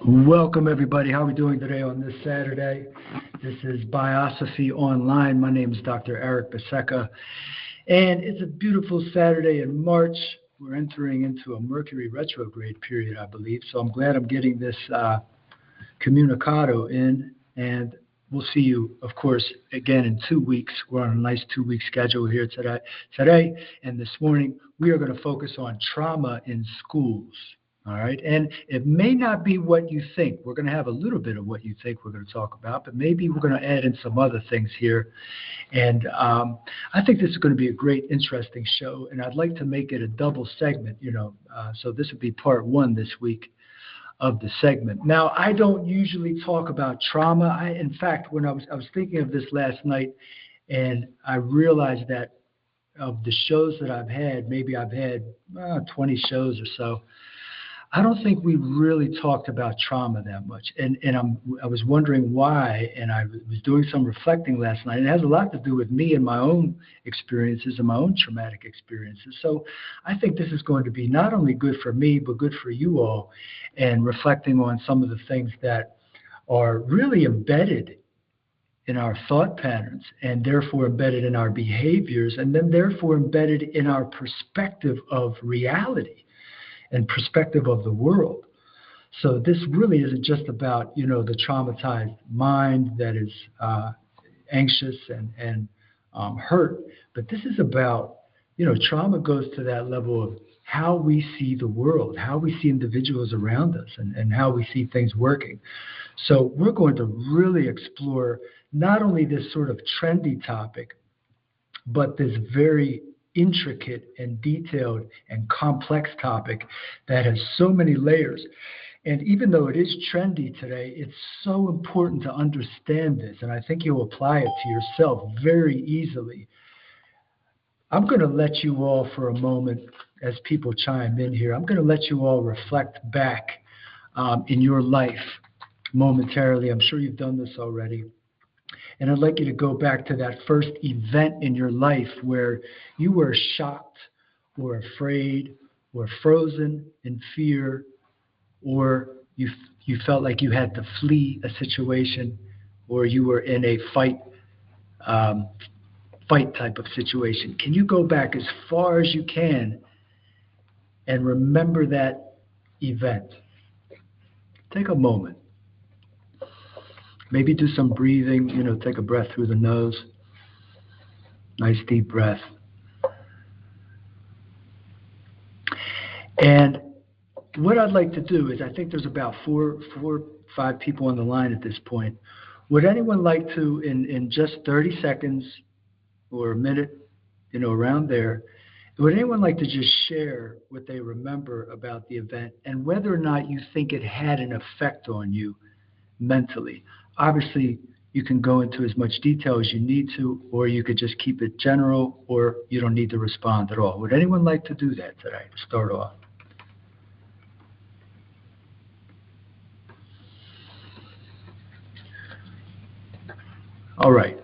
Welcome, everybody. How are we doing today on this Saturday? This is Biosophy Online. My name is Dr. Eric Biseca, and it's a beautiful Saturday in March. We're entering into a Mercury retrograde period, I believe, so I'm glad I'm getting this communicado in, and we'll see you, of course, again in 2 weeks. We're on a nice 2-week schedule here today, and this morning we are going to focus on trauma in schools. All right, and it may not be what you think. We're going to have a little bit of what you think we're going to talk about, but maybe we're going to add in some other things here. And I think this is going to be a great, interesting show, and I'd like to make it a double segment, so this would be part one this week of the segment. Now, I don't usually talk about trauma. In fact, when I was thinking of this last night, and I realized that of the shows that I've had, maybe I've had 20 shows or so, I don't think we really talked about trauma that much. And I was wondering why, and I was doing some reflecting last night. And it has a lot to do with me and my own experiences and my own traumatic experiences. So I think this is going to be not only good for me, but good for you all, and reflecting on some of the things that are really embedded in our thought patterns, and therefore embedded in our behaviors, and then therefore embedded in our perspective of reality and perspective of the world. So this really isn't just about, the traumatized mind that is anxious and hurt, but this is about, trauma goes to that level of how we see the world, how we see individuals around us, and how we see things working. So we're going to really explore not only this sort of trendy topic, but this very intricate and detailed and complex topic that has so many layers. And even though it is trendy today, it's so important to understand this, and I think you'll apply it to yourself very easily. I'm going to let you all for a moment, as people chime in here, I'm going to let you all reflect back in your life momentarily. I'm sure you've done this already. And I'd like you to go back to that first event in your life where you were shocked or afraid or frozen in fear, or you felt like you had to flee a situation, or you were in a fight type of situation. Can you go back as far as you can and remember that event? Take a moment. Maybe do some breathing, take a breath through the nose. Nice deep breath. And what I'd like to do is, I think there's about four, 5 people on the line at this point. Would anyone like to, in just 30 seconds or a minute, around there, would anyone like to just share what they remember about the event and whether or not you think it had an effect on you mentally? Obviously, you can go into as much detail as you need to, or you could just keep it general, or you don't need to respond at all. Would anyone like to do that today to start off? All right.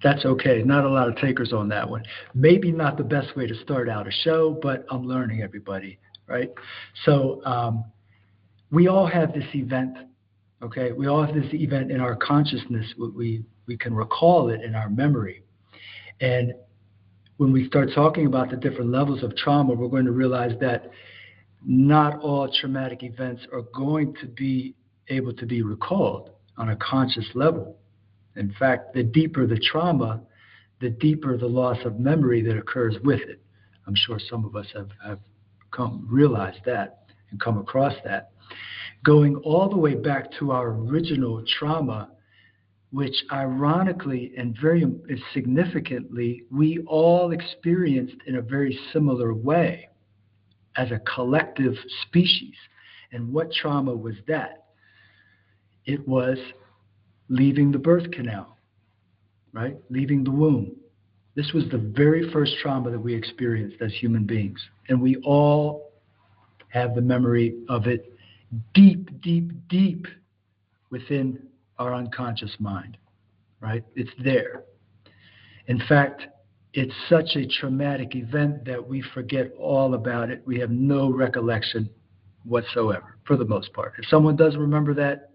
That's okay. Not a lot of takers on that one. Maybe not the best way to start out a show, but I'm learning, everybody, right? So we all have this event. Okay, we all have this event in our consciousness. We can recall it in our memory. And when we start talking about the different levels of trauma, we're going to realize that not all traumatic events are going to be able to be recalled on a conscious level. In fact, the deeper the trauma, the deeper the loss of memory that occurs with it. I'm sure some of us have realized that and come across that. Going all the way back to our original trauma, which ironically and very significantly, we all experienced in a very similar way as a collective species. And what trauma was that? It was leaving the birth canal, right? Leaving the womb. This was the very first trauma that we experienced as human beings. And we all have the memory of it deep, deep, deep within our unconscious mind, right? It's there. In fact, it's such a traumatic event that we forget all about it. We have no recollection whatsoever, for the most part. If someone does remember that,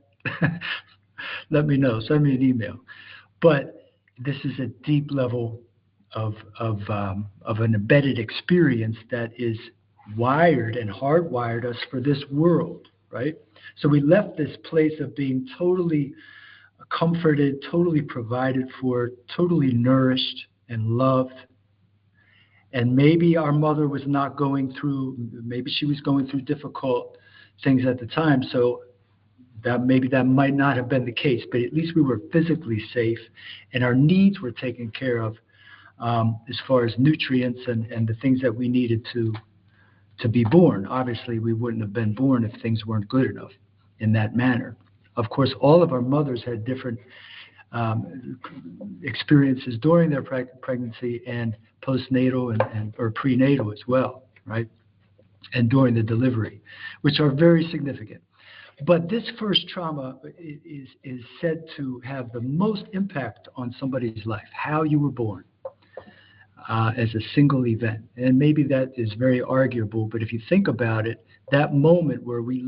let me know. Send me an email. But this is a deep level of an embedded experience that is wired and hardwired us for this world, right? So we left this place of being totally comforted, totally provided for, totally nourished and loved. And maybe our mother was not going through, maybe she was going through difficult things at the time. So that maybe that might not have been the case, but at least we were physically safe and our needs were taken care of, as far as nutrients and the things that we needed to be born. Obviously, we wouldn't have been born if things weren't good enough in that manner. Of course, all of our mothers had different experiences during their pregnancy and postnatal or prenatal as well, right? And during the delivery, which are very significant. But this first trauma is said to have the most impact on somebody's life, how you were born, as a single event. And maybe that is very arguable, but if you think about it, that moment where we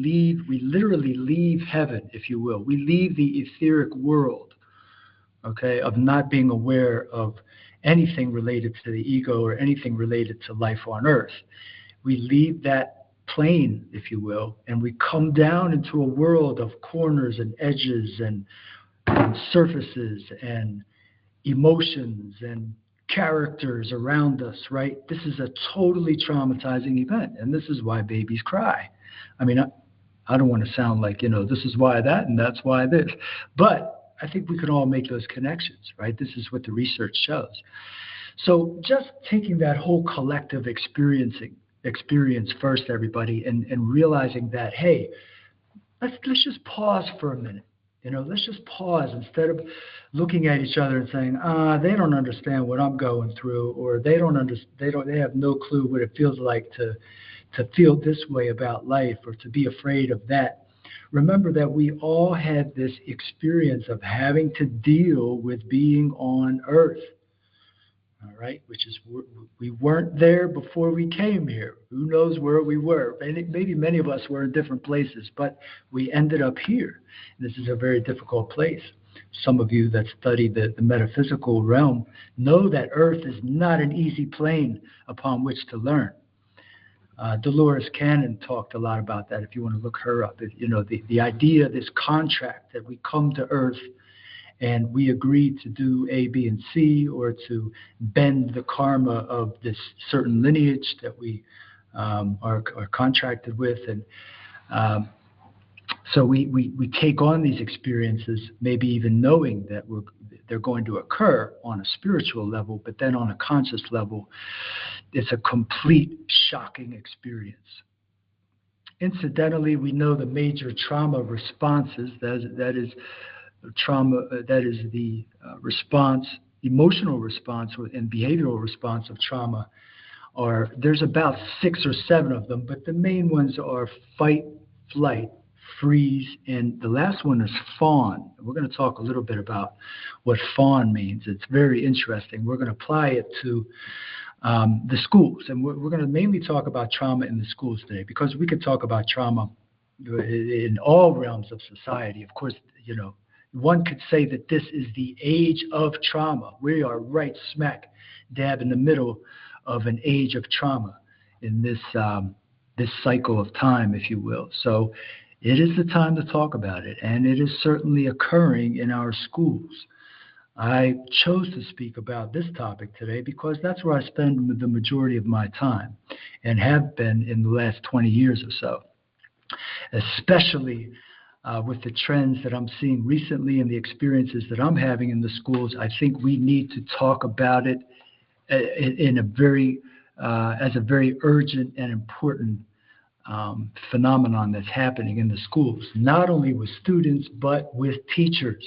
literally leave heaven, if you will, we leave the etheric world, okay, of not being aware of anything related to the ego or anything related to life on earth. We leave that plane, if you will, and we come down into a world of corners and edges and surfaces and emotions and characters around us, right? This is a totally traumatizing event, and this is why babies cry. I mean, I don't want to sound like, this is why that and that's why this, but I think we can all make those connections, right? This is what the research shows. So just taking that whole collective experience first, everybody, and realizing that, hey, let's just pause for a minute. Let's just pause instead of looking at each other and saying, they don't understand what I'm going through, or they have no clue what it feels like to feel this way about life or to be afraid of that. Remember that we all had this experience of having to deal with being on Earth. All right, which is, we weren't there before we came here. Who knows where we were? Maybe many of us were in different places, but we ended up here. This is a very difficult place. Some of you that study the metaphysical realm know that Earth is not an easy plane upon which to learn. Dolores Cannon talked a lot about that, if you want to look her up. The idea, this contract that we come to Earth and we agreed to do A, B, and C, or to bend the karma of this certain lineage that we are contracted with. And so we take on these experiences, maybe even knowing that they're going to occur on a spiritual level, but then on a conscious level, it's a complete shocking experience. Incidentally, we know the major trauma responses, that is trauma, that is the response, emotional response and behavioral response of trauma, there's about 6 or 7 of them, but the main ones are fight, flight, freeze, and the last one is fawn. We're going to talk a little bit about what fawn means. It's very interesting. We're going to apply it to the schools, and we're going to mainly talk about trauma in the schools today, because we could talk about trauma in all realms of society. Of course, one could say that this is the age of trauma. We are right smack dab in the middle of an age of trauma in this cycle of time, if you will. So it is the time to talk about it, and it is certainly occurring in our schools. I chose to speak about this topic today because that's where I spend the majority of my time and have been in the last 20 years or so, especially with the trends that I'm seeing recently and the experiences that I'm having in the schools. I think we need to talk about it in a very, as a very urgent and important phenomenon that's happening in the schools, not only with students, but with teachers.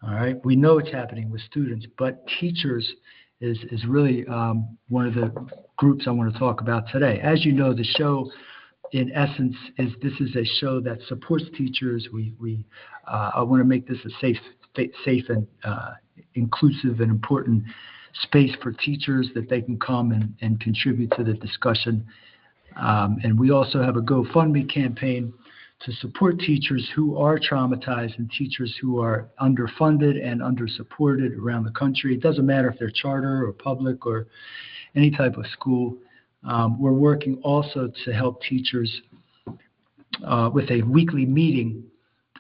All right, we know it's happening with students, but teachers is really one of the groups I want to talk about today. As you know, the show, in essence, this is a show that supports teachers. I want to make this a safe and inclusive and important space for teachers that they can come and contribute to the discussion. And we also have a GoFundMe campaign to support teachers who are traumatized and teachers who are underfunded and undersupported around the country. It doesn't matter if they're charter or public or any type of school. We're working also to help teachers with a weekly meeting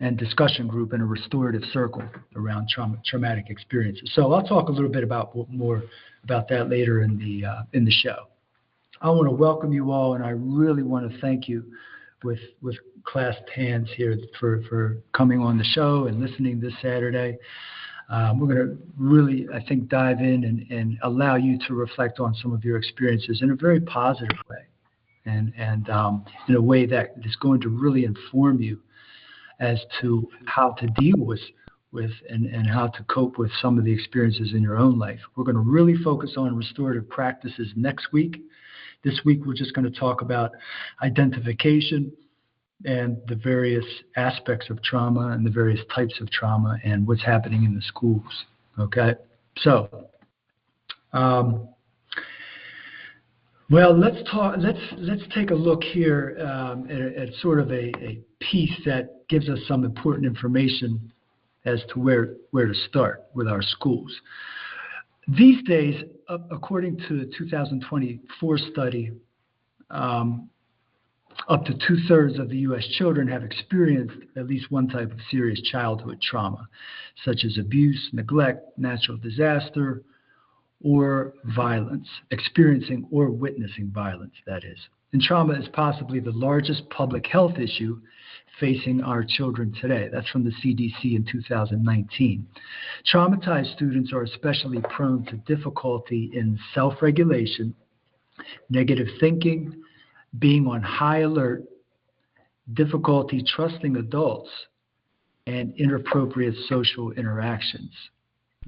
and discussion group in a restorative circle around traumatic experiences. So I'll talk a little bit more about that later in the show. I want to welcome you all, and I really want to thank you with clasped hands here for coming on the show and listening this Saturday. We're going to really, I think, dive in and allow you to reflect on some of your experiences in a very positive way, and in a way that is going to really inform you as to how to deal with and how to cope with some of the experiences in your own life. We're going to really focus on restorative practices next week. This week, we're just going to talk about identification and the various aspects of trauma and the various types of trauma and what's happening in the schools. Okay? So, well, let's take a look here at sort of a piece that gives us some important information as to where to start with our schools. These days, according to the 2024 study, up to 2/3 of the U.S. children have experienced at least one type of serious childhood trauma, such as abuse, neglect, natural disaster, or violence, experiencing or witnessing violence, that is. And trauma is possibly the largest public health issue facing our children today. That's from the CDC in 2019. Traumatized students are especially prone to difficulty in self-regulation, negative thinking, being on high alert, difficulty trusting adults, and inappropriate social interactions.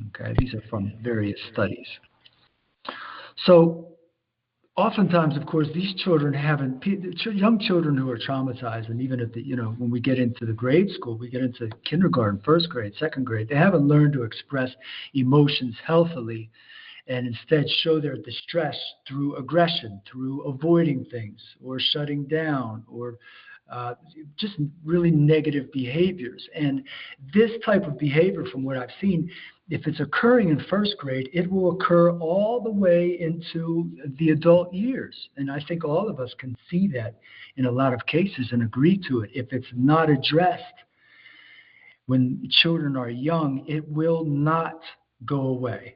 Okay, these are from various studies. So oftentimes, of course, these children young children who are traumatized, and even when we get into the grade school, we get into kindergarten, first grade, second grade, they haven't learned to express emotions healthily and instead show their distress through aggression, through avoiding things or shutting down or just really negative behaviors. And this type of behavior, from what I've seen, if it's occurring in first grade, it will occur all the way into the adult years. And I think all of us can see that in a lot of cases and agree to it. If it's not addressed when children are young, it will not go away.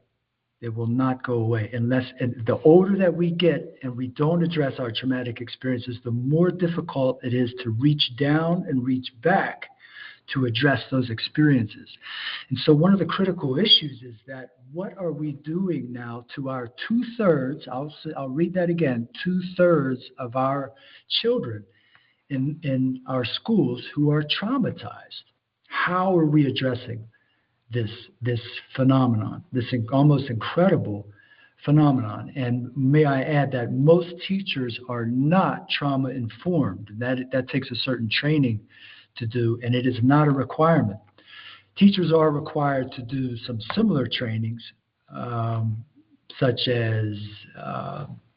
It will not go away unless, and the older that we get and we don't address our traumatic experiences, the more difficult it is to reach down and reach back to address those experiences. And so one of the critical issues is that what are we doing now to our 2/3, I'll read that again, 2/3 of our children in our schools who are traumatized? How are we addressing this phenomenon, this almost incredible phenomenon? And may I add that most teachers are not trauma informed. That takes a certain training to do, and it is not a requirement. Teachers are required to do some similar trainings, such as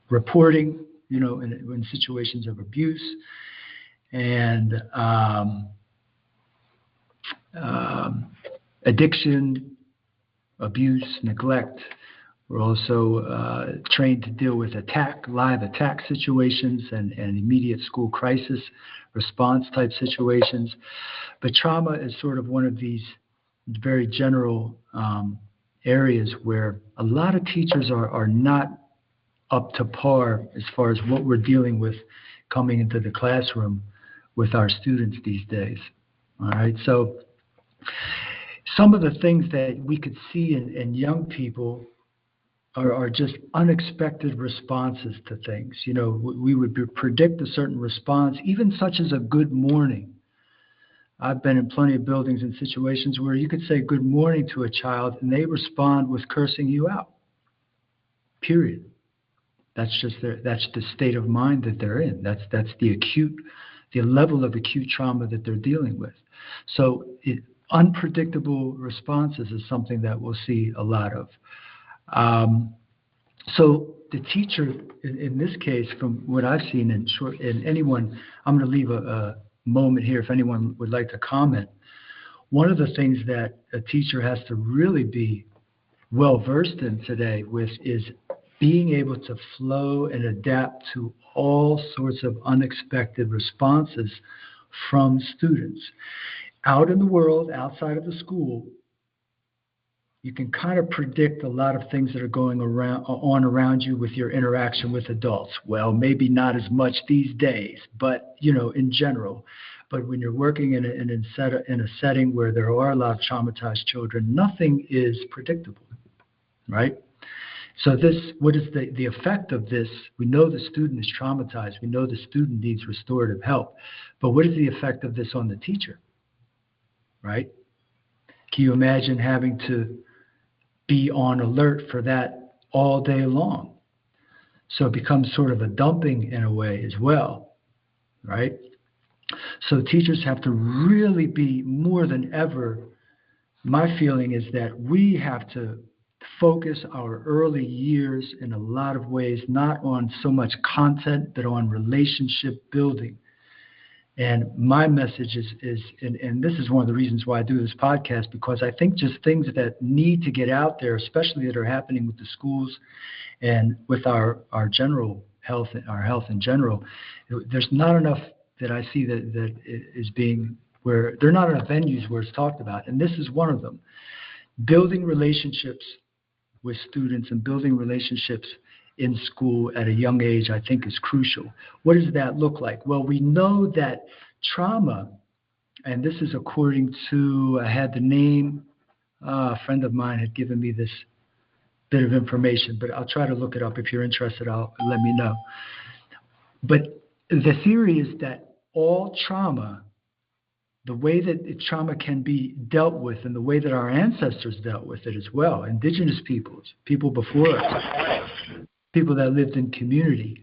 reporting, in situations of abuse, and addiction, abuse, neglect. We're also trained to deal with live attack situations and immediate school crisis response type situations. But trauma is sort of one of these very general areas where a lot of teachers are not up to par as far as what we're dealing with coming into the classroom with our students these days. All right, so some of the things that we could see in young people are just unexpected responses to things. We would predict a certain response, even such as a good morning. I've been in plenty of buildings and situations where you could say good morning to a child and they respond with cursing you out. Period. That's the state of mind that they're in. That's the level of acute trauma that they're dealing with. So unpredictable responses is something that we'll see a lot of. So the teacher, in this case, from what I've seen, and anyone, I'm going to leave a moment here if anyone would like to comment. One of the things that a teacher has to really be well versed in today with is being able to flow and adapt to all sorts of unexpected responses from students. Out in the world, outside of the school, you can kind of predict a lot of things that are going around you with your interaction with adults. Well, maybe not as much these days, but in general. But when you're working in a setting where there are a lot of traumatized children, nothing is predictable, right? So what is the effect of this? We know the student is traumatized. We know the student needs restorative help. But what is the effect of this on the teacher, right? Can you imagine having to be on alert for that all day long? So it becomes sort of a dumping in a way as well, right? So teachers have to really be more than ever. My feeling is that we have to focus our early years in a lot of ways, not on so much content, but on relationship building. And my message is and this is one of the reasons why I do this podcast, because I think just things that need to get out there, especially that are happening with the schools and with our general health, our health in general, there's not enough that I see that is being, where there are not enough venues where it's talked about. And this is one of them. Building relationships with students and building relationships in school at a young age, I think, is crucial. What does that look like? Well, we know that trauma, and this is according to, I had the name, a friend of mine had given me this bit of information, but I'll try to look it up. If you're interested, let me know. But the theory is that all trauma, the way that trauma can be dealt with and the way that our ancestors dealt with it as well, indigenous peoples, people before us, people that lived in community,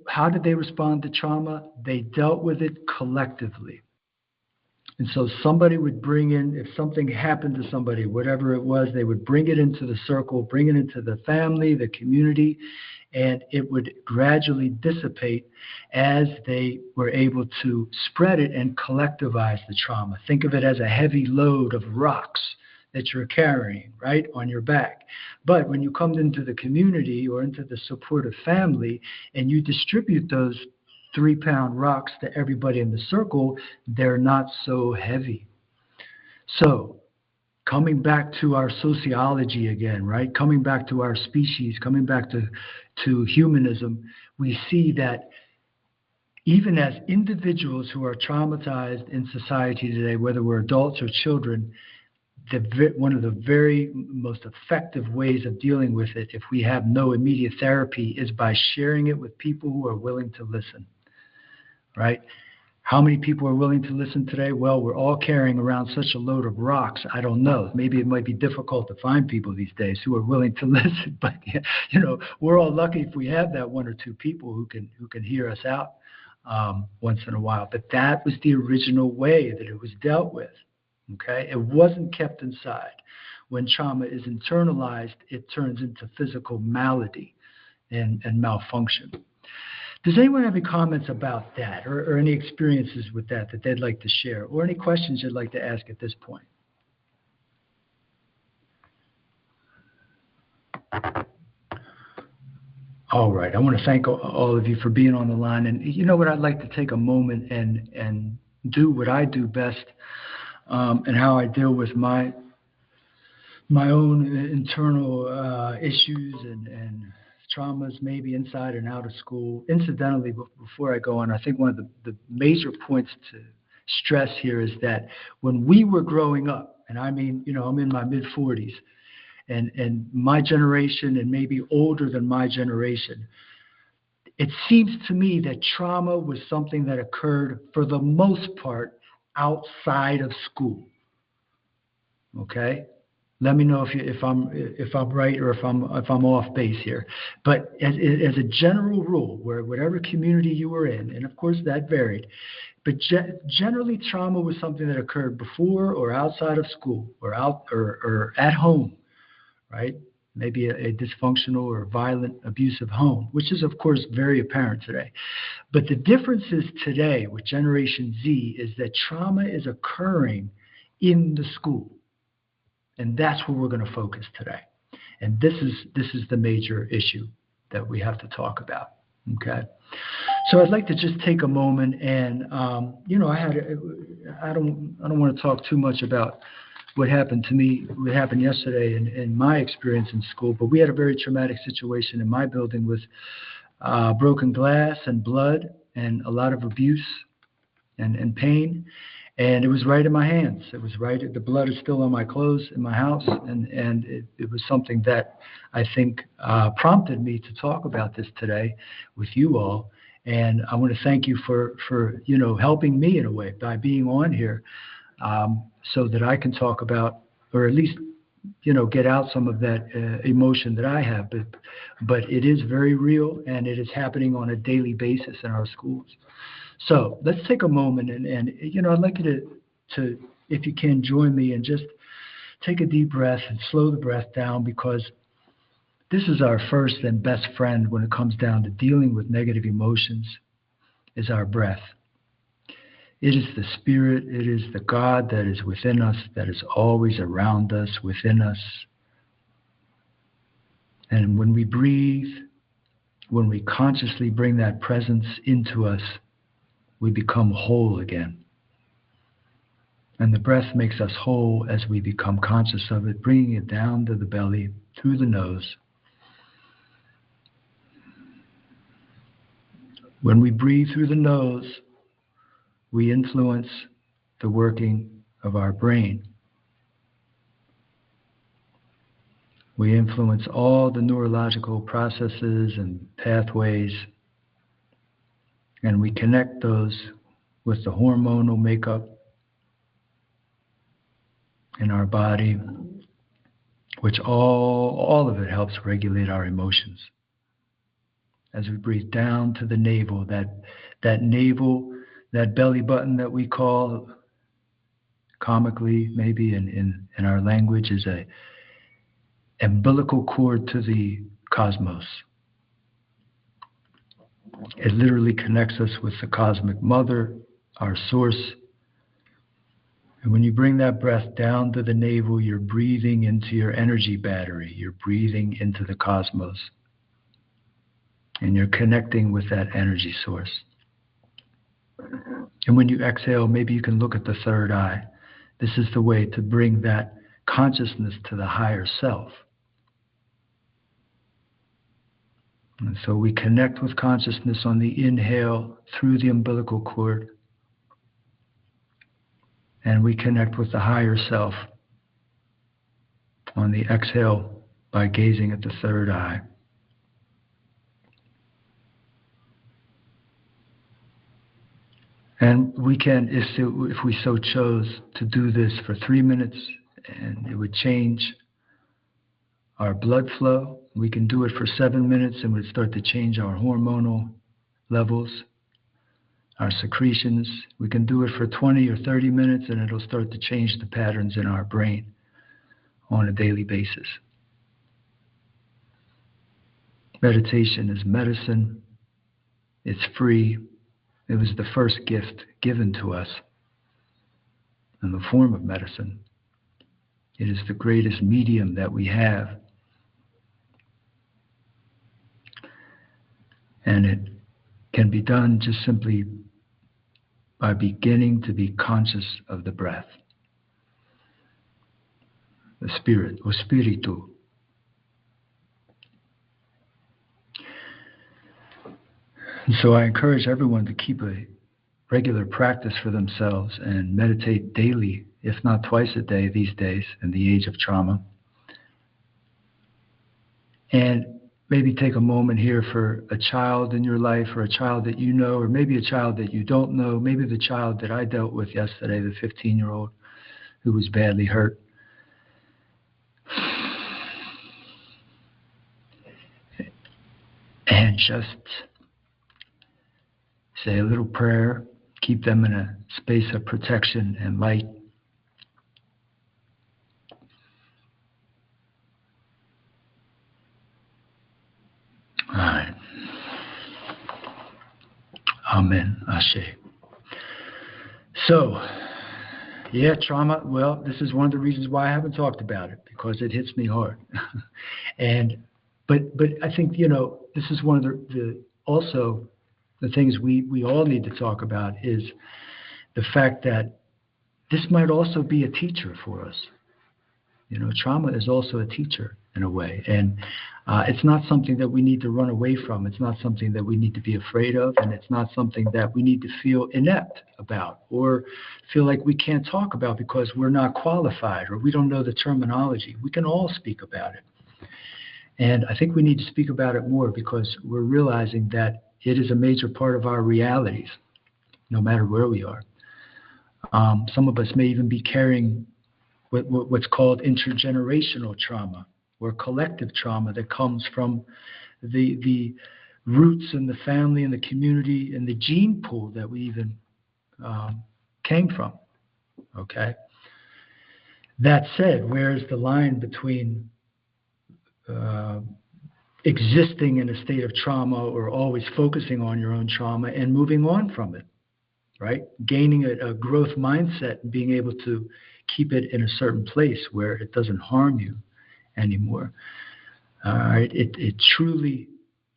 how did they respond to trauma? They dealt with it collectively. And so somebody would bring in, if something happened to somebody, whatever it was, they would bring it into the circle, bring it into the family, the community, and it would gradually dissipate as they were able to spread it and collectivize the trauma. Think of it as a heavy load of rocks that you're carrying, right, on your back. But when you come into the community or into the supportive family and you distribute those 3-pound rocks to everybody in the circle, they're not so heavy. So coming back to our sociology again, right? Coming back to our species, coming back to humanism, we see that even as individuals who are traumatized in society today, whether we're adults or children, one of the very most effective ways of dealing with it, if we have no immediate therapy, is by sharing it with people who are willing to listen, right? How many people are willing to listen today? Well, we're all carrying around such a load of rocks. I don't know. Maybe it might be difficult to find people these days who are willing to listen. But we're all lucky if we have that one or two people who can hear us out once in a while. But that was the original way that it was dealt with. Okay, it wasn't kept inside. When trauma is internalized, it turns into physical malady and malfunction. Does anyone have any comments about that or any experiences with that they'd like to share, or any questions you'd like to ask at this point? All right. I want to thank all of you for being on the line. And you know what? I'd like to take a moment and do what I do best, and how I deal with my own internal issues and traumas, maybe inside and out of school. Incidentally, before I go on, I think one of the major points to stress here is that when we were growing up, and I mean, I'm in my mid-40s, and my generation and maybe older than my generation, it seems to me that trauma was something that occurred for the most part outside of school. Okay? Let me know if I'm right or if I'm off base here. But as a general rule, whatever community you were in, and of course that varied, but generally trauma was something that occurred before or outside of school or at home, right? maybe a dysfunctional or violent, abusive home, which is, of course, very apparent today. But the difference is today with Generation Z is that trauma is occurring in the school. And that's where we're going to focus today. And this is the major issue that we have to talk about. Okay. So I'd like to just take a moment and, I don't want to talk too much about what happened to me, what happened yesterday in my experience in school, but we had a very traumatic situation in my building with broken glass and blood and a lot of abuse and pain. And it was right in my hands. It was right. The blood is still on my clothes in my house. And it was something that I think prompted me to talk about this today with you all. And I want to thank you for helping me in a way by being on here so that I can talk about, or at least, get out some of that emotion that I have. But it is very real, and it is happening on a daily basis in our schools. So let's take a moment and I'd like you to, if you can, join me and just take a deep breath and slow the breath down, because this is our first and best friend when it comes down to dealing with negative emotions, is our breath. It is the spirit, it is the God that is within us, that is always around us, within us. And when we breathe, when we consciously bring that presence into us, we become whole again. And the breath makes us whole as we become conscious of it, bringing it down to the belly, through the nose. When we breathe through the nose, we influence the working of our brain. We influence all the neurological processes and pathways, and we connect those with the hormonal makeup in our body, which all of it helps regulate our emotions. As we breathe down to the navel, that navel, that belly button that we call comically, maybe in our language, is a umbilical cord to the cosmos. It literally connects us with the cosmic mother, our source. And when you bring that breath down to the navel, you're breathing into your energy battery. You're breathing into the cosmos. And you're connecting with that energy source. And when you exhale, maybe you can look at the third eye. This is the way to bring that consciousness to the higher self. And so we connect with consciousness on the inhale through the umbilical cord. And we connect with the higher self on the exhale by gazing at the third eye. And we can, if we so chose, to do this for 3 minutes, and it would change our blood flow. We can do it for 7 minutes, and it would start to change our hormonal levels, our secretions. We can do it for 20 or 30 minutes, and it'll start to change the patterns in our brain on a daily basis. Meditation is medicine. It's free. It was the first gift given to us in the form of medicine. It is the greatest medium that we have. And it can be done just simply by beginning to be conscious of the breath, the spirit, or spiritu. And so I encourage everyone to keep a regular practice for themselves and meditate daily, if not twice a day these days in the age of trauma. And maybe take a moment here for a child in your life, or a child that you know, or maybe a child that you don't know, maybe the child that I dealt with yesterday, the 15-year-old who was badly hurt. And just say a little prayer, keep them in a space of protection and light. Amen. Ashe. So, yeah, trauma, well, this is one of the reasons why I haven't talked about it, because it hits me hard. But I think, this is one of also the things we all need to talk about is the fact that this might also be a teacher for us. Trauma is also a teacher in a way, and it's not something that we need to run away from. It's not something that we need to be afraid of, and it's not something that we need to feel inept about or feel like we can't talk about because we're not qualified or we don't know the terminology. We can all speak about it. And I think we need to speak about it more because we're realizing that it is a major part of our realities, no matter where we are. Some of us may even be carrying what's called intergenerational trauma or collective trauma that comes from the roots in the family and the community and the gene pool that we even came from. Okay. That said, where's the line between existing in a state of trauma or always focusing on your own trauma and moving on from it, right? Gaining a growth mindset and being able to keep it in a certain place where it doesn't harm you anymore. All right. It truly,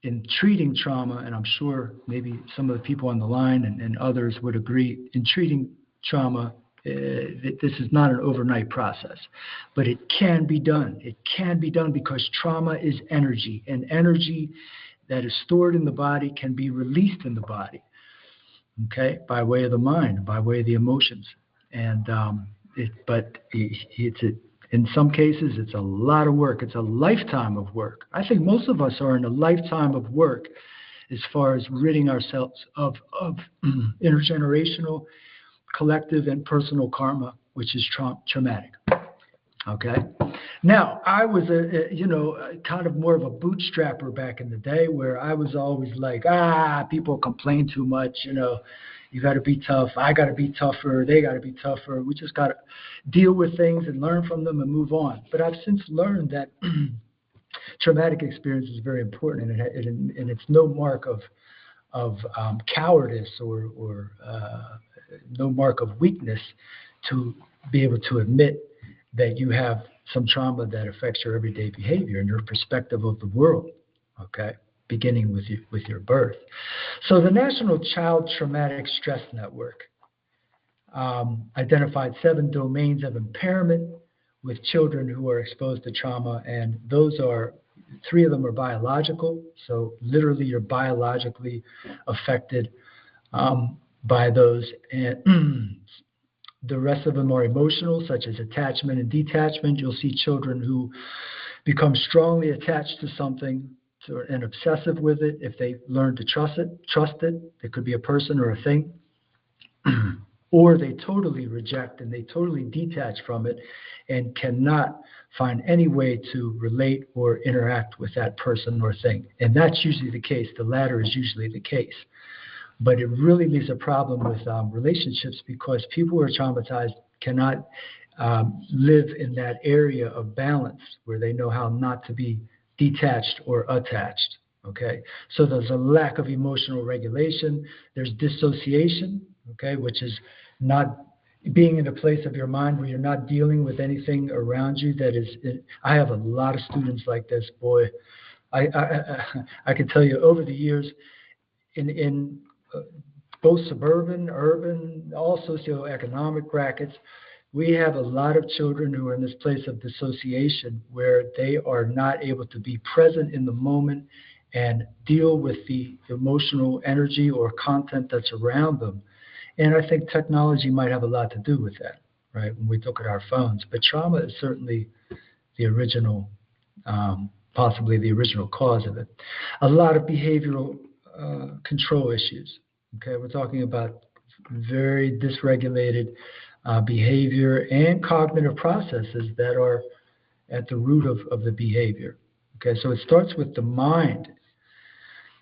in treating trauma, and I'm sure maybe some of the people on the line and others would agree, in treating trauma, this is not an overnight process, but it can be done. It can be done because trauma is energy, and energy that is stored in the body can be released in the body, okay, by way of the mind, by way of the emotions. And in some cases, it's a lot of work. It's a lifetime of work. I think most of us are in a lifetime of work as far as ridding ourselves of intergenerational, collective, and personal karma, which is traumatic. Okay. Now, I was kind of more of a bootstrapper back in the day, where I was always like, people complain too much, you got to be tough. I got to be tougher. They got to be tougher. We just got to deal with things and learn from them and move on. But I've since learned that traumatic experience is very important, and it's no mark of cowardice or no mark of weakness to be able to admit that you have some trauma that affects your everyday behavior and your perspective of the world, okay, beginning with your birth. So the National Child Traumatic Stress Network identified 7 domains of impairment with children who are exposed to trauma, and those are 3 of them are biological, so literally you're biologically affected by those, and the rest of them are emotional, such as attachment and detachment. You'll see children who become strongly attached to something and obsessive with it if they learn to trust it. It could be a person or a thing. Or they totally reject and they totally detach from it and cannot find any way to relate or interact with that person or thing. And that's usually the case. The latter is usually the case. But it really leaves a problem with relationships, because people who are traumatized cannot live in that area of balance where they know how not to be detached or attached. Okay, so there's a lack of emotional regulation. There's dissociation, okay, which is not being in a place of your mind where you're not dealing with anything around you that is. I have a lot of students like this, boy. I can tell you over the years, in both suburban, urban, all socioeconomic brackets, we have a lot of children who are in this place of dissociation where they are not able to be present in the moment and deal with the emotional energy or content that's around them. And I think technology might have a lot to do with that, right, when we look at our phones. But trauma is certainly the original, possibly the original cause of it. A lot of behavioral control issues. Okay, we're talking about very dysregulated behavior and cognitive processes that are at the root of the behavior. Okay, so it starts with the mind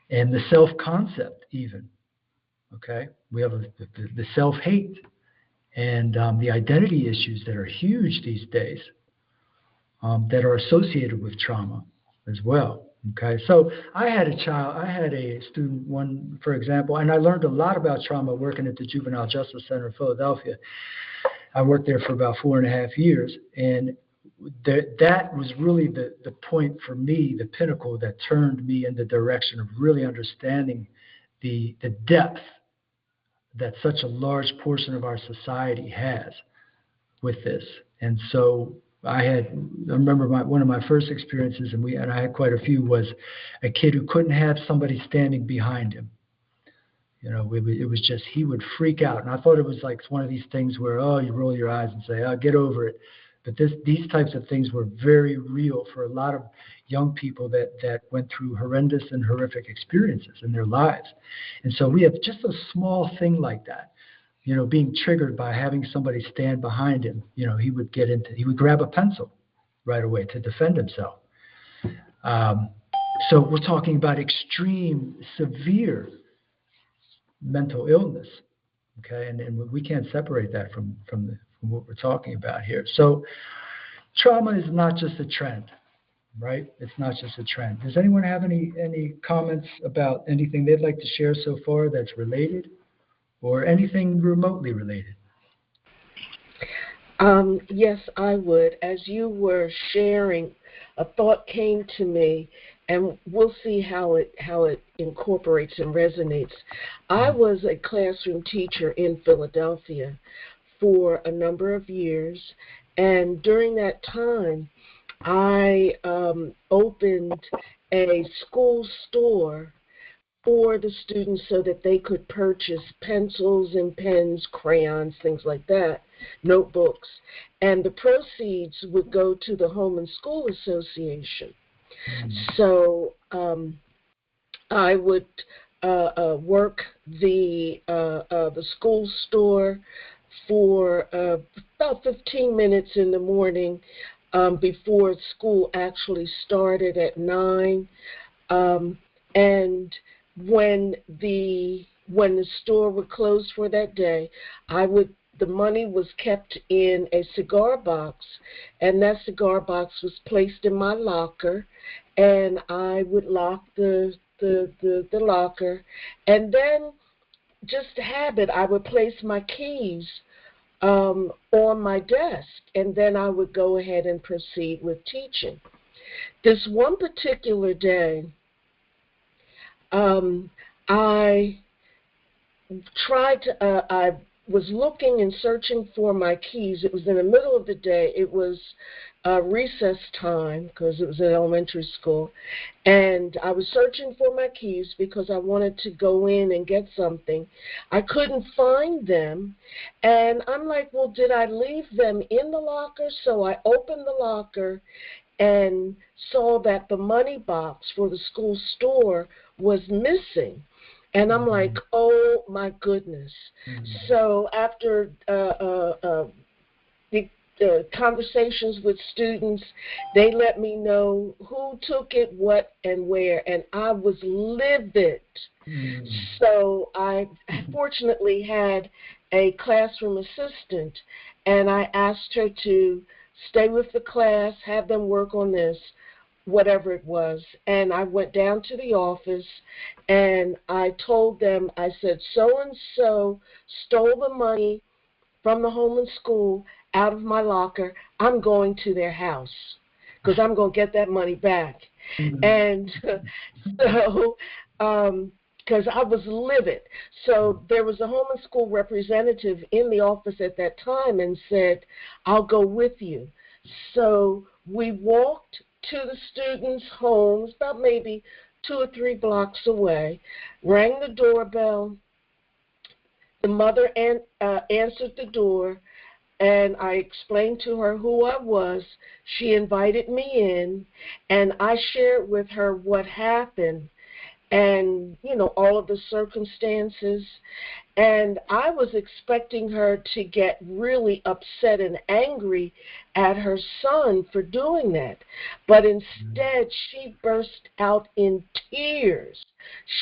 and the self-concept even. Okay, we have the self-hate and the identity issues that are huge these days that are associated with trauma as well. Okay, so I had a student, one, for example, and I learned a lot about trauma working at the Juvenile Justice Center in Philadelphia. I worked there for about 4.5 years, and that was really the point for me, the pinnacle that turned me in the direction of really understanding the depth that such a large portion of our society has with this. And so I remember one of my first experiences, and I had quite a few, was a kid who couldn't have somebody standing behind him. It was just, he would freak out. And I thought it was like one of these things where, oh, you roll your eyes and say, oh, get over it. But these types of things were very real for a lot of young people that went through horrendous and horrific experiences in their lives. And so we have just a small thing like that, being triggered by having somebody stand behind him. He would grab a pencil right away to defend himself. So we're talking about extreme, severe mental illness, okay? And we can't separate that from what we're talking about here. So trauma is not just a trend, right? It's not just a trend. Does anyone have any comments about anything they'd like to share so far that's related, or anything remotely related? Yes, I would. As you were sharing, a thought came to me, and we'll see how it incorporates and resonates. I was a classroom teacher in Philadelphia for a number of years, and during that time, I opened a school store for the students so that they could purchase pencils and pens, crayons, things like that, notebooks, and the proceeds would go to the Home and School Association. So I would work the school store for about 15 minutes in the morning before school actually started at 9. And when the store would close for that day, the money was kept in a cigar box, and that cigar box was placed in my locker, and I would lock the locker, and then just habit, I would place my keys on my desk, and then I would go ahead and proceed with teaching. This one particular day, I I was looking and searching for my keys. It was in the middle of the day. It was recess time because it was in elementary school. And I was searching for my keys because I wanted to go in and get something. I couldn't find them. And I'm like, well, did I leave them in the locker? So I opened the locker and saw that the money box for the school store was missing. And I'm like, oh my goodness. So after the conversations with students, they let me know who took it, what, and where, and I was livid. So I fortunately had a classroom assistant, and I asked her to stay with the class, have them work on this, whatever it was. And I went down to the office, and I told them, I said, so-and-so stole the money from the home and school out of my locker. I'm going to their house because I'm going to get that money back. And so, because I was livid. So there was a home and school representative in the office at that time and said, I'll go with you. So we walked to the students' homes, about maybe 2 or 3 blocks away, rang the doorbell. The mother answered the door, and I explained to her who I was. She invited me in, and I shared with her what happened and, all of the circumstances. And I was expecting her to get really upset and angry at her son for doing that. But instead, she burst out in tears.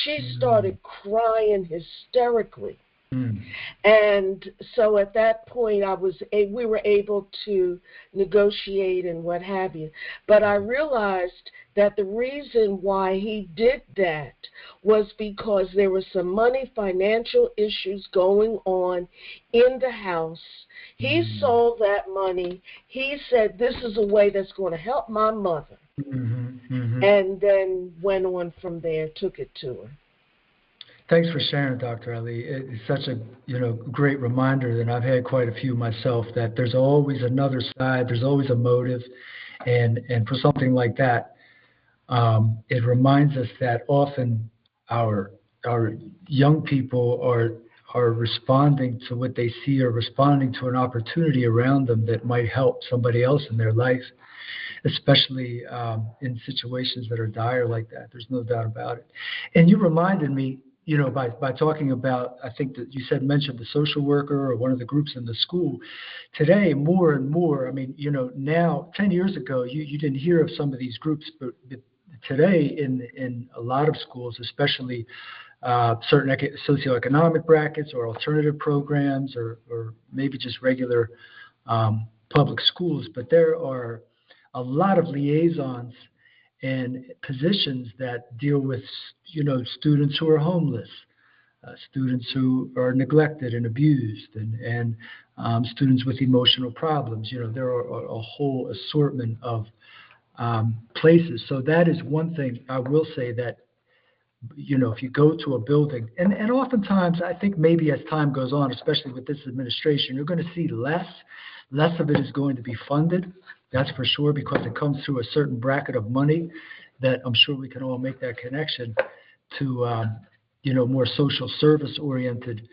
She started crying hysterically. Mm. And so at that point, we were able to negotiate and what have you. But I realized that the reason why he did that was because there were some financial issues going on in the house. He Mm. saw that money. He said, "This is a way that's going to help my mother." Mhm. Mhm. And then went on from there, took it to her. Thanks for sharing, Dr. Ali. It's such a great reminder that I've had quite a few myself. That there's always another side. There's always a motive, and for something like that, it reminds us that often our our young people are responding to what they see, or responding to an opportunity around them that might help somebody else in their life, especially in situations that are dire like that. There's no doubt about it. And you reminded me, by talking about, I think that you mentioned the social worker or one of the groups in the school. Today, more and more, I mean, now, 10 years ago, you didn't hear of some of these groups, but today in a lot of schools, especially certain socioeconomic brackets or alternative programs, or maybe just regular public schools, but there are a lot of liaisons and positions that deal with students who are homeless, students who are neglected and abused, and students with emotional problems. There are a whole assortment of places. So that is one thing I will say, that if you go to a building, and oftentimes I think maybe as time goes on, especially with this administration, you're going to see less of it is going to be funded. That's for sure, because it comes through a certain bracket of money that I'm sure we can all make that connection to, more social service oriented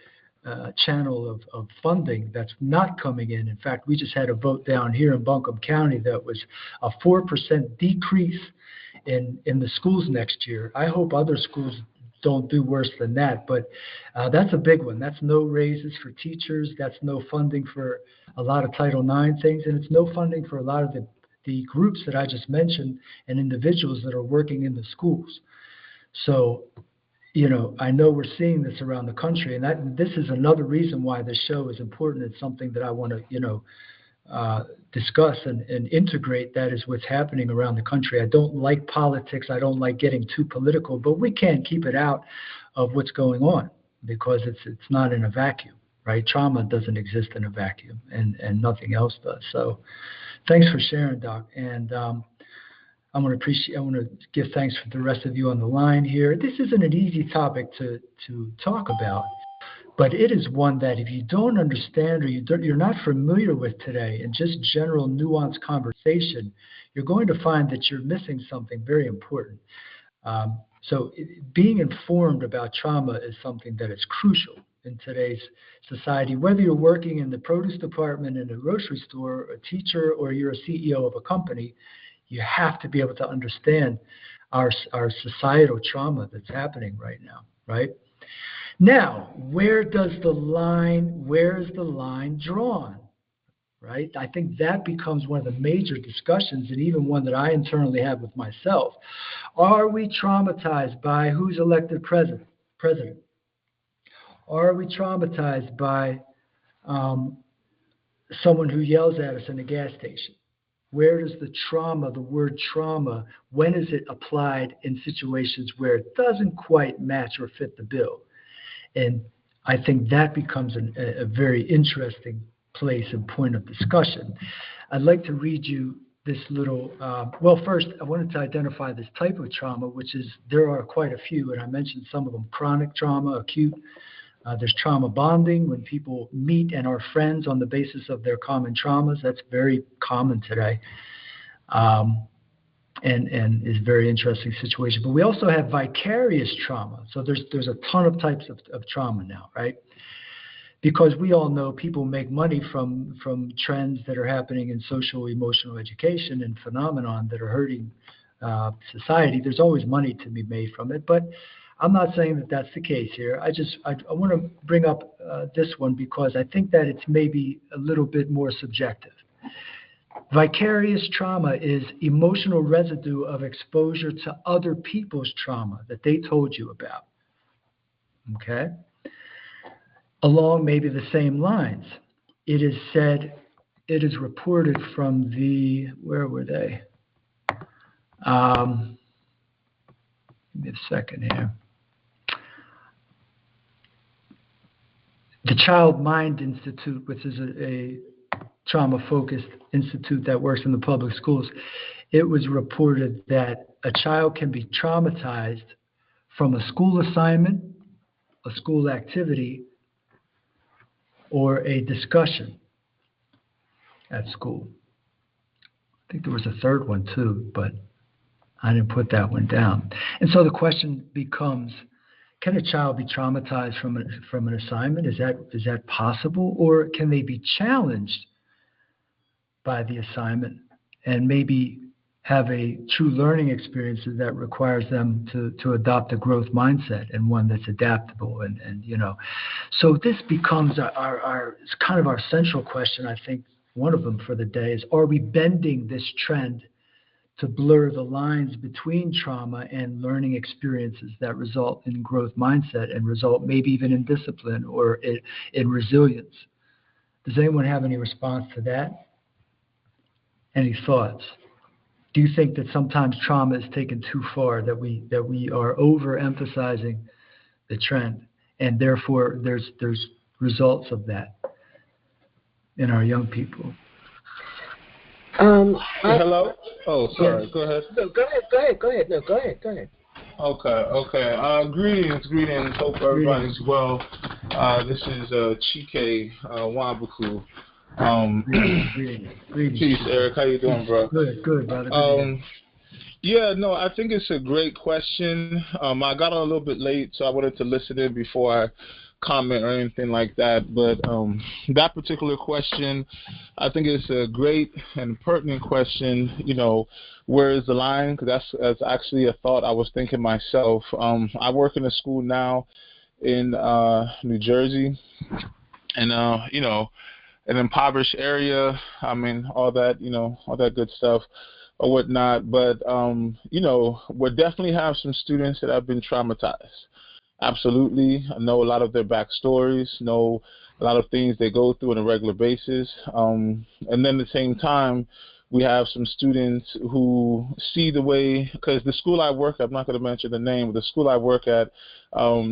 channel of funding that's not coming in. In fact, we just had a vote down here in Buncombe County that was a 4% decrease in the schools next year. I hope other schools don't do worse than that, but that's a big one. That's no raises for teachers. That's no funding for a lot of Title IX things, and it's no funding for a lot of the groups that I just mentioned and individuals that are working in the schools. So, I know we're seeing this around the country, and this is another reason why this show is important. It's something that I want to, discuss and integrate. That is what's happening around the country. I don't like politics. I don't like getting too political, but we can't keep it out of what's going on, because it's not in a vacuum, right? Trauma doesn't exist in a vacuum, and nothing else does. So, thanks for sharing, Doc. And I want to give thanks for the rest of you on the line here. This isn't an easy topic to talk about, but it is one that if you don't understand, or you're not familiar with today, in just general nuanced conversation, you're going to find that you're missing something very important. So being informed about trauma is something that is crucial in today's society. Whether you're working in the produce department in a grocery store, a teacher, or you're a CEO of a company, you have to be able to understand our societal trauma that's happening right now, right? Now, where is the line drawn, right? I think that becomes one of the major discussions, and even one that I internally have with myself. Are we traumatized by who's elected president? Are we traumatized by someone who yells at us in a gas station? Where does the word trauma, when is it applied in situations where it doesn't quite match or fit the bill? And I think that becomes a very interesting place and point of discussion. I'd like to read you this little, well, first, I wanted to identify this type of trauma, which is, there are quite a few, and I mentioned some of them: chronic trauma, acute. There's trauma bonding, when people meet and are friends on the basis of their common traumas. That's very common today. And is a very interesting situation. But we also have vicarious trauma. So there's a ton of types of trauma now, right? Because we all know people make money from trends that are happening in social emotional education and phenomenon that are hurting society. There's always money to be made from it, but I'm not saying that that's the case here. I want to bring up this one, because I think that it's maybe a little bit more subjective. Vicarious trauma is emotional residue of exposure to other people's trauma that they told you about. Okay? Along maybe the same lines, it is said, it is reported from where were they? Um, Give me a second here. The Child Mind Institute, which is a trauma-focused institute that works in the public schools, it was reported that a child can be traumatized from a school assignment, a school activity, or a discussion at school. I think there was a third one too, but I didn't put that one down. And so the question becomes, can a child be traumatized from an assignment? Is that possible? Or can they be challenged by the assignment and maybe have a true learning experience that requires them to adopt a growth mindset and one that's adaptable and so this becomes our it's kind of our central question. I think one of them for the day is, are we bending this trend to blur the lines between trauma and learning experiences that result in growth mindset and result maybe even in discipline or in resilience? Does anyone have any response to that? Any thoughts? Do you think that sometimes trauma is taken too far, that we are overemphasizing the trend, and therefore there's results of that in our young people? Hello? Oh, Yes. sorry. Go ahead. No, go ahead. No, go ahead. Okay. Greetings. Hope Greetings. everybody's well. This is Chike Wabuku. Greetings. Peace, Eric. How you doing, Peace. bro? Good, brother. Good to hear. Yeah, no, I think it's a great question. I got on a little bit late, so I wanted to listen in before I comment or anything like that. But that particular question, I think it's a great and pertinent question. Where is the line? Because that's actually a thought I was thinking myself. I work in a school now in New Jersey, and an impoverished area. I mean, all that good stuff or whatnot. But we definitely have some students that have been traumatized. Absolutely, I know a lot of their backstories, know a lot of things they go through on a regular basis, and then at the same time, we have some students who see the way, because the school I work at, I'm not going to mention the name, but the school I work at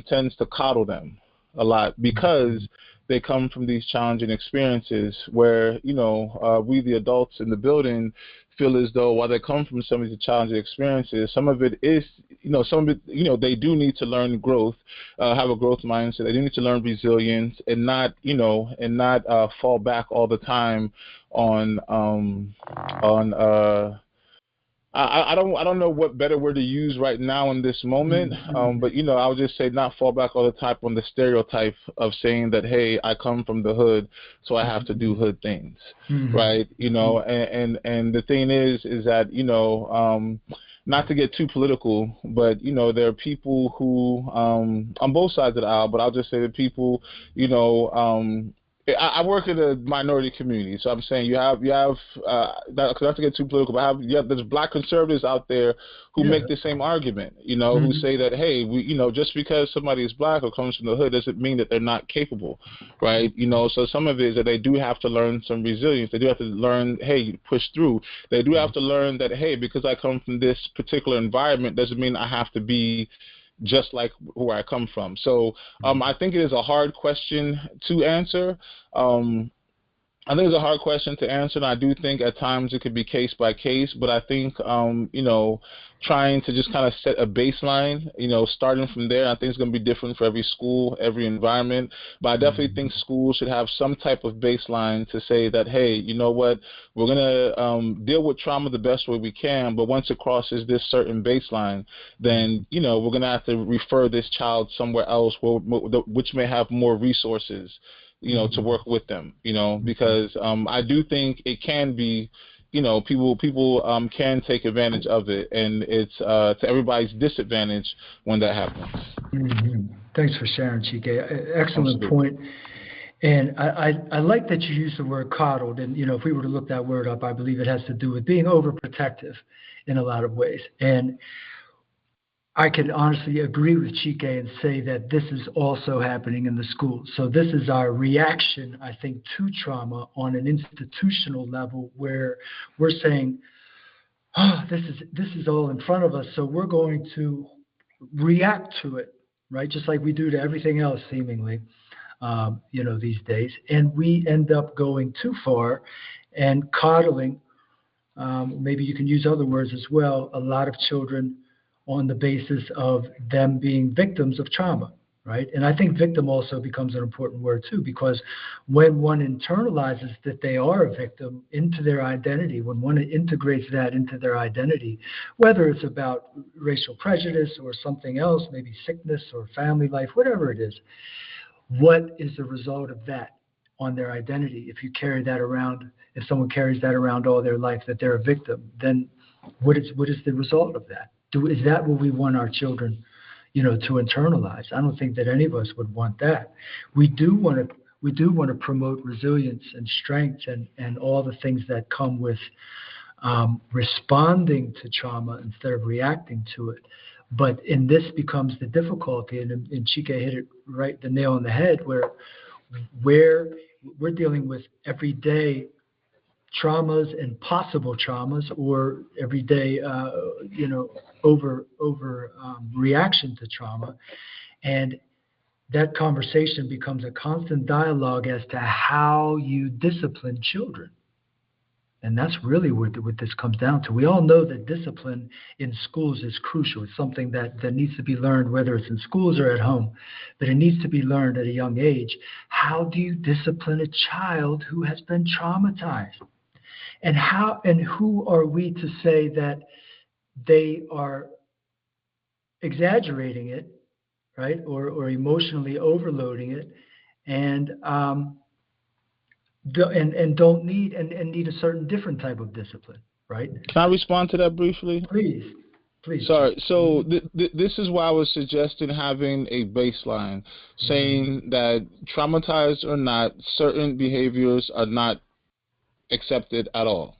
tends to coddle them a lot because they come from these challenging experiences where, we, the adults in the building, feel as though while they come from some of these challenging experiences, some of it is, some of it, they do need to learn growth, have a growth mindset. They do need to learn resilience and not, fall back all the time on, I don't know what better word to use right now in this moment, but I would just say not fall back all the time on the stereotype of saying that, hey, I come from the hood, so I have to do hood things, right? And the thing is that not to get too political, but there are people who on both sides of the aisle, but I'll just say that people, I work in a minority community, so I'm saying you have not to get too political, but there's black conservatives out there who make the same argument, who say that, hey, just because somebody is black or comes from the hood doesn't mean that they're not capable, right? So some of it is that they do have to learn some resilience. They do have to learn, hey, push through. They do have to learn that, hey, because I come from this particular environment doesn't mean I have to be just like where I come from. So I think it is a hard question to answer. I think it's a hard question to answer, and I do think at times it could be case by case, but I think, trying to just kind of set a baseline, starting from there, I think it's going to be different for every school, every environment, but I definitely think schools should have some type of baseline to say that, hey, you know what, we're going to deal with trauma the best way we can, but once it crosses this certain baseline, then, we're going to have to refer this child somewhere else which may have more resources, to work with them, because I do think it can be, people can take advantage of it, and it's to everybody's disadvantage when that happens. Thanks for sharing, Chike. Excellent Absolutely. point. And I like that you use the word coddled. And, if we were to look that word up, I believe it has to do with being overprotective in a lot of ways. And I can honestly agree with Chike and say that this is also happening in the schools. So this is our reaction, I think, to trauma on an institutional level where we're saying, oh, this is all in front of us, so we're going to react to it, right? Just like we do to everything else, seemingly, these days. And we end up going too far and coddling, maybe you can use other words as well, a lot of children on the basis of them being victims of trauma, right? And I think victim also becomes an important word too, because when one internalizes that they are a victim into their identity, when one integrates that into their identity, whether it's about racial prejudice or something else, maybe sickness or family life, whatever it is, what is the result of that on their identity? If you carry that around, if someone carries that around all their life, that they're a victim, then what is the result of that? Is that what we want our children, to internalize? I don't think that any of us would want that. We do want to promote resilience and strength and all the things that come with responding to trauma instead of reacting to it. But in this becomes the difficulty, and Chike hit it right, the nail on the head, where we're dealing with everyday traumas and possible traumas, or everyday, over reaction to trauma, and that conversation becomes a constant dialogue as to how you discipline children. And that's really what this comes down to. We all know that discipline in schools is crucial. It's something that needs to be learned, whether it's in schools or at home, but it needs to be learned at a young age. How do you discipline a child who has been traumatized? And who are we to say that they are exaggerating it, right, or emotionally overloading it, and and don't need and need a certain different type of discipline, right? Can I respond to that briefly? Please, please, Chief. Sorry. So this is why I was suggesting having a baseline, saying that traumatized or not, certain behaviors are not accepted at all.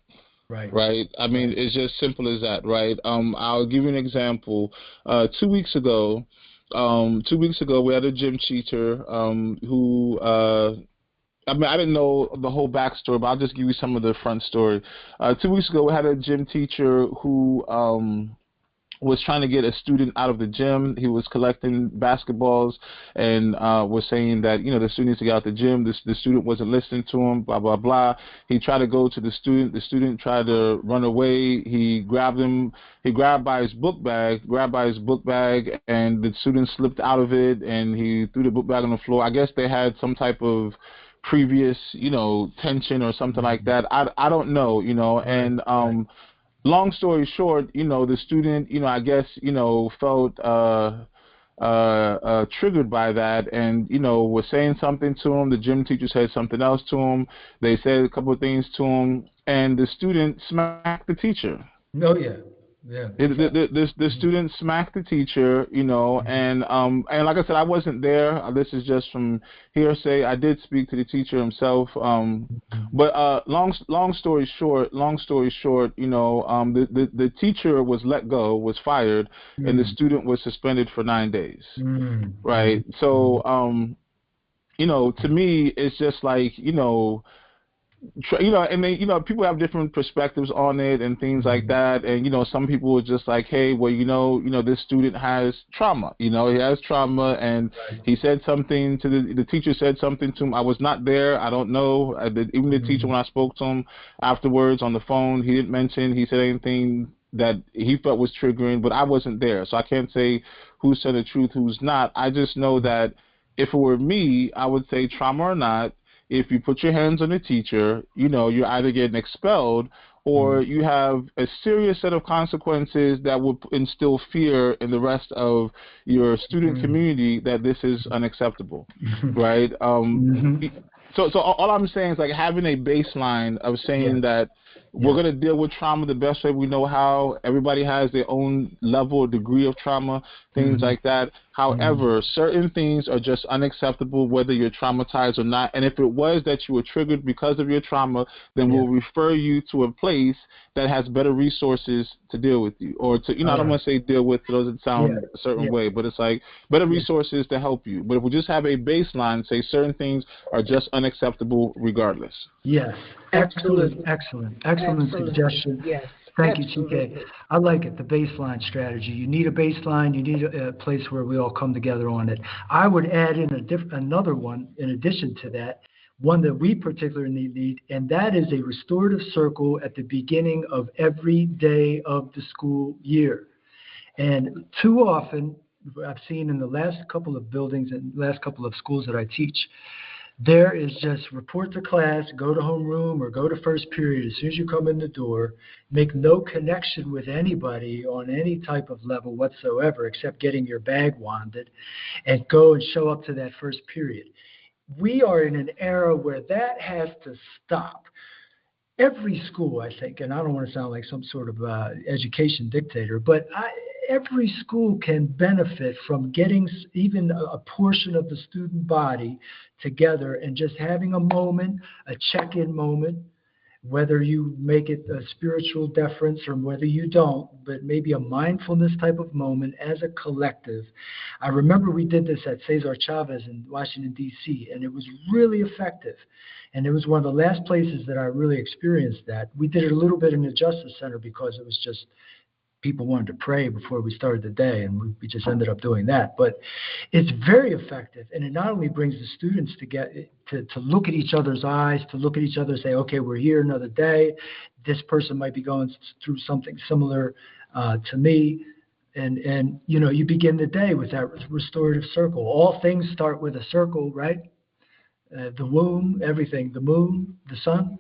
Right, Right. I mean, right. it's just simple as that. Right. I'll give you an example. 2 weeks ago, 2 weeks ago, we had a gym teacher who. I mean, I didn't know the whole backstory, but I'll just give you some of the front story. 2 weeks ago, we had a gym teacher who was trying to get a student out of the gym. He was collecting basketballs and was saying that, the student needs to get out the gym. The student wasn't listening to him, blah, blah, blah. He tried to go to the student. The student tried to run away. He grabbed him. He grabbed by his book bag, and the student slipped out of it, and he threw the book bag on the floor. I guess they had some type of previous, tension or something like Mhm. that. I don't know, Right, and right. long story short, the student, I guess, felt triggered by that, and was saying something to him. The gym teacher said something else to him. They said a couple of things to him, and the student smacked the teacher. Oh yeah, yeah, exactly. The Mhm. student smacked the teacher, Mhm. and like I said, I wasn't there. This is just from hearsay. I did speak to the teacher himself, Mhm. but long story short, the teacher was let go, was fired, and the Mm. student was suspended for 9 days. Mm. Mhm. Right. So, Mhm. to me, it's just like, and they, people have different perspectives on it and things like Mhm. that. And some people are just like, hey, well, this student has trauma. He has trauma, and Right. he said something to the teacher said something to him. I was not there. I don't know. Even the teacher, Mhm. when I spoke to him afterwards on the phone, he didn't mention he said anything that he felt was triggering, but I wasn't there, so I can't say who's telling the truth, who's not. I just know that if it were me, I would say trauma or not, if you put your hands on a teacher, you're either getting expelled or Mhm. you have a serious set of consequences that will instill fear in the rest of your student Mhm. community that this is unacceptable, Mhm. right? Mhm. So all I'm saying is like having a baseline of saying Yes. that We're going to deal with trauma the best way we know how. Everybody has their own level or degree of trauma, things like that. However, certain things are just unacceptable whether you're traumatized or not. And if it was that you were triggered because of your trauma, then we'll refer you to a place that has better resources to deal with you. Or to, I don't want to say deal with, it doesn't sound a certain way, but it's like better resources to help you. But if we just have a baseline, say certain things are just unacceptable regardless. Yes. Absolutely. Excellent suggestion. Yes. Thank you, TK. I like it, the baseline strategy. You need a baseline. You need a place where we all come together on it. I would add in another one in addition to that, one that we particularly need, and that is a restorative circle at the beginning of every day of the school year. And too often, I've seen in the last couple of buildings and last couple of schools that I teach, there is just report to class, go to homeroom, or go to first period as soon as you come in the door, make no connection with anybody on any type of level whatsoever except getting your bag wanded, and go and show up to that first period. We are in an era where that has to stop. Every school, I think, and I don't want to sound like some sort of education dictator, but every school can benefit from getting even a portion of the student body together and just having a moment, a check-in moment, whether you make it a spiritual deference or whether you don't, but maybe a mindfulness type of moment as a collective. I remember we did this at Cesar Chavez in Washington, D.C., and it was really effective. And it was one of the last places that I really experienced that. We did it a little bit in the Justice Center because it was just people wanted to pray before we started the day, and we just ended up doing that. But it's very effective, and it not only brings the students to look at each other's eyes, to look at each other and say, okay, we're here another day. This person might be going through something similar to me. And you begin the day with that restorative circle. All things start with a circle, right? The womb, everything, the moon, the sun.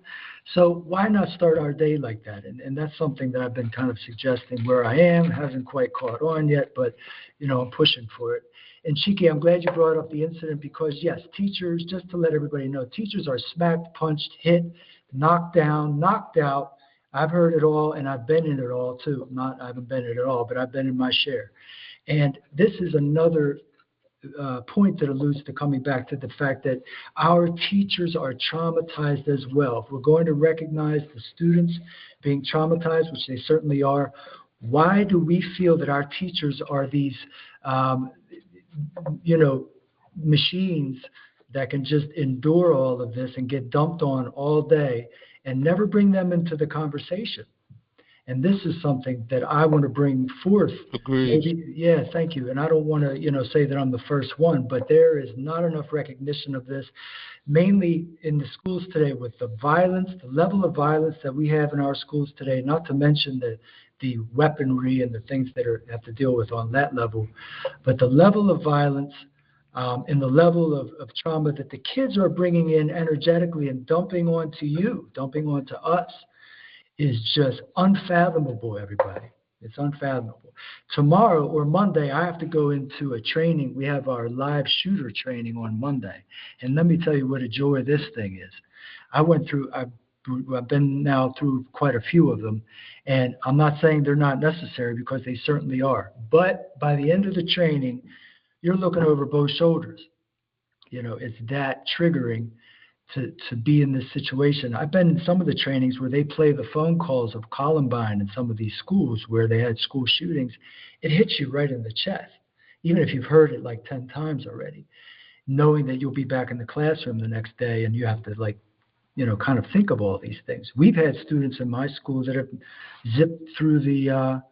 So why not start our day like that? And that's something that I've been kind of suggesting where I am. It hasn't quite caught on yet, but, I'm pushing for it. And Chike, I'm glad you brought up the incident because, yes, teachers, just to let everybody know, teachers are smacked, punched, hit, knocked down, knocked out. I've heard it all, and I've been in it all, too. I haven't been in it all, but I've been in my share. And this is another point that alludes to coming back to the fact that our teachers are traumatized as well. If we're going to recognize the students being traumatized, which they certainly are, why do we feel that our teachers are these, machines that can just endure all of this and get dumped on all day and never bring them into the conversation? And this is something that I want to bring forth. Agreed. Yeah, thank you. And I don't want to, say that I'm the first one, but there is not enough recognition of this, mainly in the schools today with the violence, the level of violence that we have in our schools today, not to mention the weaponry and the things that have to deal with on that level, but the level of violence and the level of trauma that the kids are bringing in energetically and dumping onto us, is just unfathomable, everybody. It's unfathomable. Tomorrow or Monday, I have to go into a training. We have our live shooter training on Monday. And let me tell you what a joy this thing is. I've been now through quite a few of them, and I'm not saying they're not necessary because they certainly are. But by the end of the training, you're looking over both shoulders. It's that triggering to be in this situation. I've been in some of the trainings where they play the phone calls of Columbine in some of these schools where they had school shootings. It hits you right in the chest, even if you've heard it like 10 times already, knowing that you'll be back in the classroom the next day and you have to kind of think of all these things. We've had students in my school that have zipped through the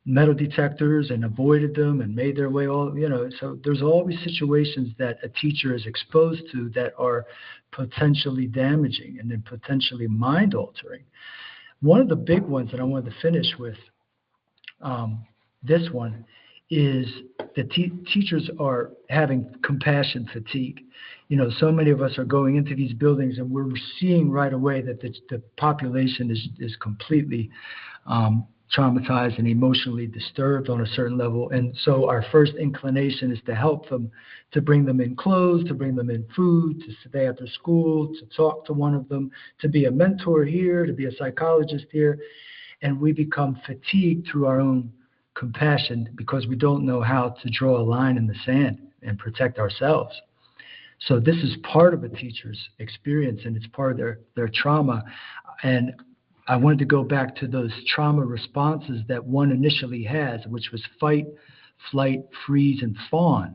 metal detectors and avoided them and made their way so there's always situations that a teacher is exposed to that are potentially damaging and then potentially mind altering. One of the big ones that I wanted to finish with, this one, is that teachers are having compassion fatigue. So many of us are going into these buildings and we're seeing right away that the population is completely traumatized and emotionally disturbed on a certain level. And so our first inclination is to help them, to bring them in clothes, to bring them in food, to stay after school, to talk to one of them, to be a mentor here, to be a psychologist here. And we become fatigued through our own compassion because we don't know how to draw a line in the sand and protect ourselves. So this is part of a teacher's experience, and it's part of their trauma. And I wanted to go back to those trauma responses that one initially has, which was fight, flight, freeze, and fawn.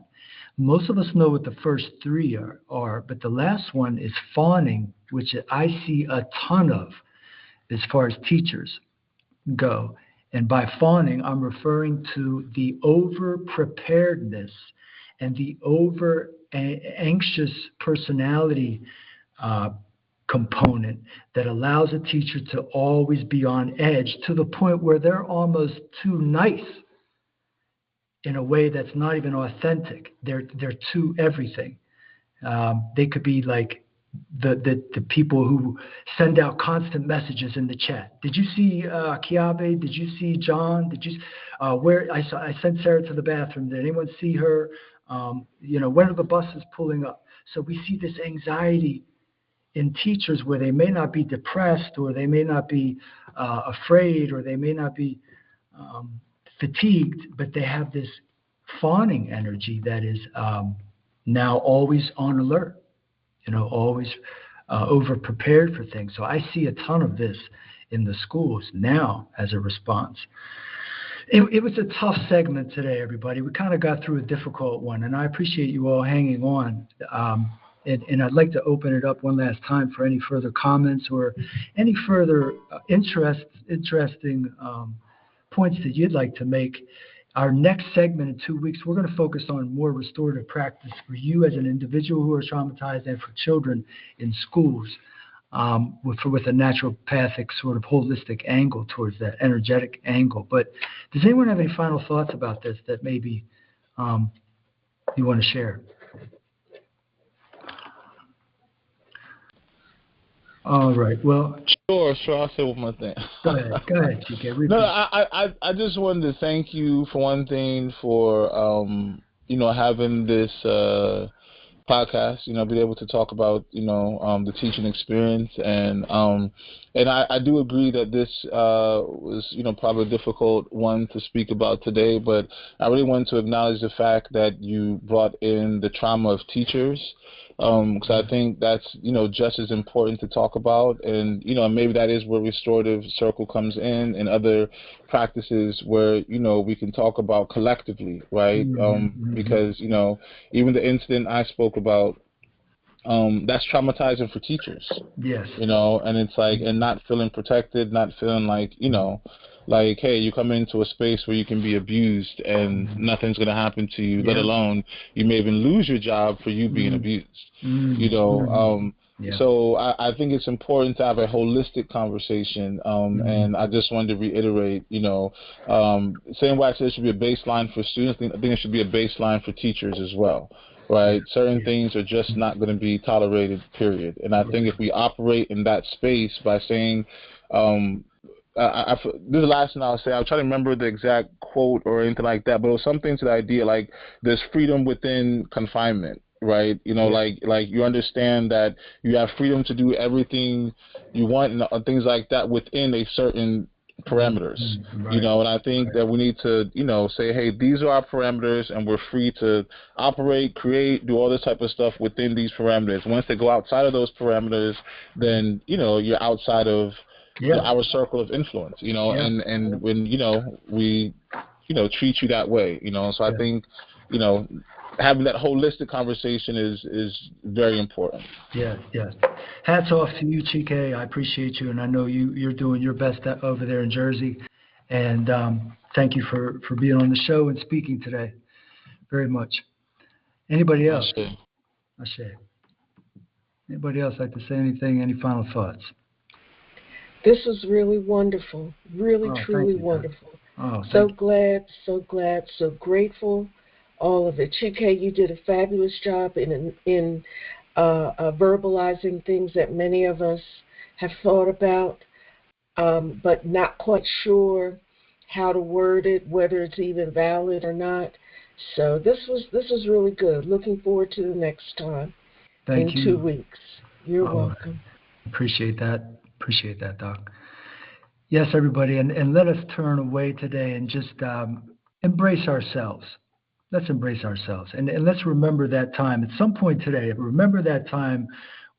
Most of us know what the first three are, but the last one is fawning, which I see a ton of as far as teachers go. And by fawning, I'm referring to the over preparedness and the over anxious personality component that allows a teacher to always be on edge to the point where they're almost too nice in a way that's not even authentic. They're too everything. They could be like the people who send out constant messages in the chat. Did you see Kiabe? Did you see John? Did you where I sent Sarah to the bathroom? Did anyone see her? When are the buses pulling up? So we see this anxiety in teachers where they may not be depressed, or they may not be afraid, or they may not be fatigued, but they have this fawning energy that is now always on alert, always over prepared for things. So I see a ton of this in the schools now as a response. It was a tough segment today, everybody. We kind of got through a difficult one, and I appreciate you all hanging on. And I'd like to open it up one last time for any further comments or any further interesting points that you'd like to make. Our next segment in 2 weeks, we're going to focus on more restorative practice for you as an individual who are traumatized and for children in schools with a naturopathic sort of holistic angle towards that energetic angle. But does anyone have any final thoughts about this that maybe you want to share? All right. Well, Sure. I'll say one more thing. Go ahead, TK. No, I just wanted to thank you for one thing for having this podcast, be able to talk about, the teaching experience. And I do agree that this was, probably a difficult one to speak about today, but I really wanted to acknowledge the fact that you brought in the trauma of teachers, because I think that's, just as important to talk about. And, maybe that is where restorative circle comes in, and other practices where, we can talk about collectively, right? Because, even the incident I spoke about, that's traumatizing for teachers. Yes. And it's like, and not feeling protected, not feeling like, like, hey, you come into a space where you can be abused and nothing's going to happen to you, let alone you may even lose your job for you being abused. So I think it's important to have a holistic conversation. And I just wanted to reiterate, same way I said it should be a baseline for students, I think it should be a baseline for teachers as well. Right, certain things are just not going to be tolerated, period. And I think if we operate in that space by saying, this is the last thing I'll say. I'll try to remember the exact quote or anything like that, but it was something to the idea like there's freedom within confinement, right? Like you understand that you have freedom to do everything you want and things like that within a certain parameters, and I think that we need to, say, hey, these are our parameters, and we're free to operate, create, do all this type of stuff within these parameters. Once they go outside of those parameters, then, you're outside of our circle of influence, and when, we, treat you that way, so I think, having that holistic conversation is very important. Yes. Hats off to you, Chike. I appreciate you, and I know you're doing your best over there in Jersey. And thank you for being on the show and speaking today. Very much. Anybody else? Ashe. Anybody else like to say anything? Any final thoughts? This was really wonderful. Really, truly wonderful. So glad, so grateful. All of it. Chike, you did a fabulous job in verbalizing things that many of us have thought about, but not quite sure how to word it, whether it's even valid or not. So this was really good. Looking forward to the next time Thank in 2 you. weeks. You're Oh, welcome. appreciate that. Appreciate that, Doc. Yes, everybody, and let us turn away today and just embrace ourselves. Let's embrace ourselves. And let's remember that time. At some point today, remember that time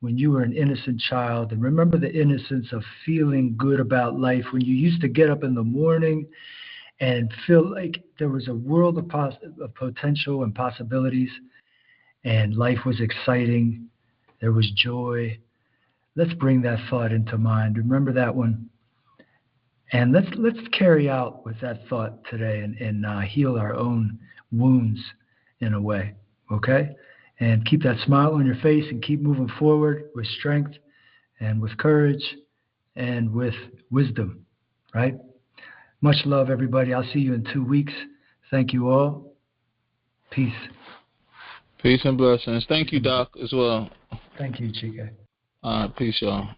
when you were an innocent child, and remember the innocence of feeling good about life when you used to get up in the morning and feel like there was a world of potential and possibilities, and life was exciting. There was joy. Let's bring that thought into mind. Remember that one. And let's carry out with that thought today and heal our own wounds in a way, okay? And keep that smile on your face and keep moving forward with strength and with courage and with wisdom, right? Much love, everybody. I'll see you in 2 weeks. Thank you all. Peace. Peace and blessings. Thank Peace you, and blessings. Doc, as well. Thank you, Chike. All right, peace, y'all.